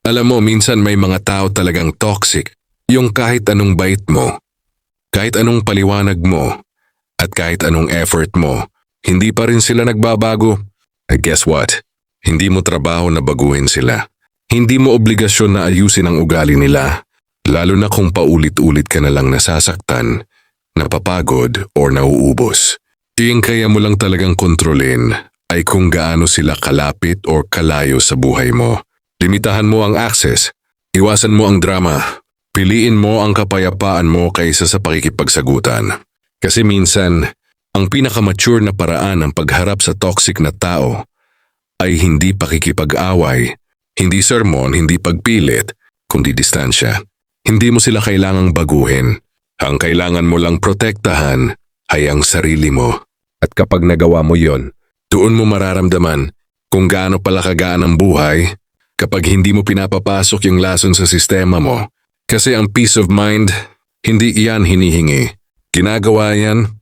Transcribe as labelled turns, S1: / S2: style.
S1: Alam mo, minsan may mga tao talagang toxic. Yung kahit anong bait mo, kahit anong paliwanag mo, at kahit anong effort mo, hindi pa rin sila nagbabago. Guess what? Hindi mo trabaho na baguhin sila. Hindi mo obligasyon na ayusin ang ugali nila, lalo na kung paulit-ulit ka na lang nasasaktan, napapagod or nauubos. Yung kaya mo lang talagang kontrolin ay kung gaano sila kalapit or kalayo sa buhay mo. Limitahan mo ang access, iwasan mo ang drama, piliin mo ang kapayapaan mo kaysa sa pakikipagsagutan. Kasi minsan, ang pinakamature na paraan ng pagharap sa toxic na tao ay hindi pakikipag-away, hindi sermon, hindi pagpilit, kundi distansya. Hindi mo sila kailangang baguhin. Ang kailangan mo lang protektahan ay ang sarili mo. At kapag nagawa mo yon, doon mo mararamdaman kung gaano pala kagaan ang buhay kapag hindi mo pinapapasok yung lason sa sistema mo. Kasi ang peace of mind, hindi iyan hinihingi. Ginagawa yan